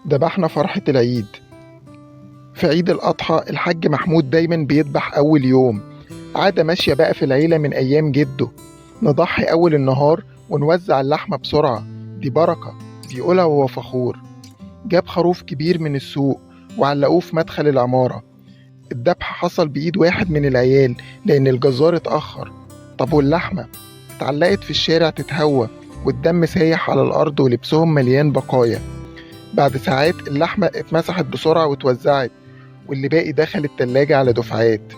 ذبحنا فرحة العيد. في عيد الأضحى الحاج محمود دايما بيذبح أول يوم، عادة ماشية بقى في العيلة من أيام جده. نضحي أول النهار ونوزع اللحمة بسرعة، دي بركة بيقولها وهو فخور. جاب خروف كبير من السوق وعلقوه في مدخل العمارة. الذبح حصل بإيد واحد من العيال لأن الجزار اتأخر. طب واللحمة؟ اتعلقت في الشارع تتهوى، والدم سايح على الأرض ولبسهم مليان بقايا. بعد ساعات اللحمة اتمسحت بسرعة واتوزعت، واللي باقي دخل التلاجة على دفعات.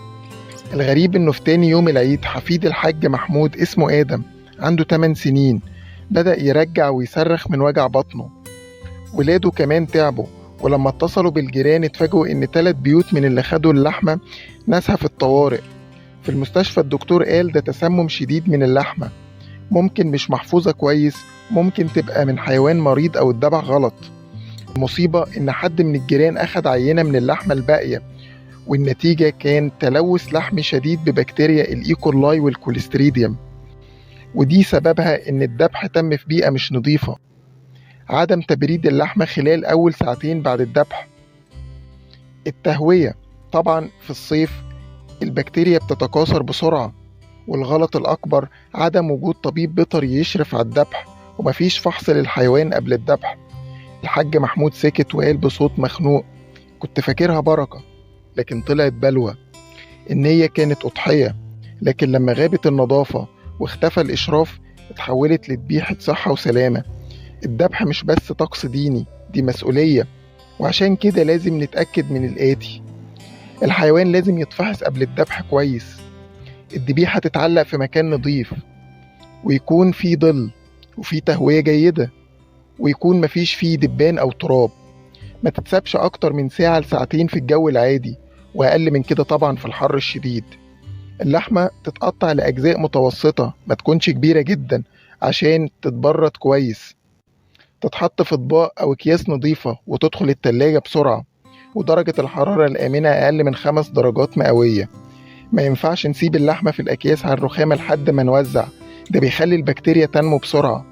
الغريب إنه في تاني يوم العيد حفيد الحاج محمود اسمه آدم، عنده 8 سنين، بدأ يرجع ويصرخ من وجع بطنه. ولاده كمان تعبوا، ولما اتصلوا بالجيران اتفاجئوا إن 3 بيوت من اللي خدوا اللحمة ناسها في الطوارئ. في المستشفى الدكتور قال ده تسمم شديد من اللحمة، ممكن مش محفوظة كويس، ممكن تبقى من حيوان مريض أو اتذبح غلط. المصيبة إن حد من الجيران أخد عينة من اللحمة الباقية، والنتيجة كان تلوث لحمي شديد ببكتيريا الإيكولاي والكوليستريديوم، ودي سببها إن الذبح تم في بيئة مش نظيفة. عدم تبريد اللحمة خلال أول ساعتين بعد الذبح. التهوية، طبعا في الصيف البكتيريا بتتكاثر بسرعة. والغلط الأكبر عدم وجود طبيب بيطري يشرف على الذبح، ومفيش فحص للحيوان قبل الذبح. الحاج محمود سكت وقال بصوت مخنوق: كنت فاكرها بركة، لكن طلعت بلوى. النية كانت أضحية، لكن لما غابت النظافة واختفى الإشراف اتحولت لذبيحة صحة وسلامة. الذبح مش بس طقس ديني، دي مسؤولية. وعشان كده لازم نتأكد من الآتي: الحيوان لازم يتفحص قبل الذبح كويس، الذبيحة تتعلق في مكان نظيف، ويكون فيه ظل وفيه تهوية جيدة، ويكون مفيش فيه دبان أو تراب. ما تتسابش أكتر من ساعة لساعتين في الجو العادي، وأقل من كده طبعا في الحر الشديد. اللحمة تتقطع لأجزاء متوسطة، ما تكونش كبيرة جدا عشان تتبرد كويس. تتحط في أطباق أو أكياس نظيفة وتدخل التلاجة بسرعة، ودرجة الحرارة الآمنة أقل من 5 درجات مئوية. ما ينفعش نسيب اللحمة في الأكياس على الرخامة لحد ما نوزع، ده بيخلي البكتيريا تنمو بسرعة.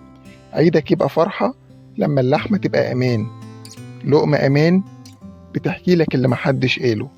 عيدك يبقى فرحة لما اللحمة تبقى أمان، لقمة أمان بتحكي لك اللي محدش قاله.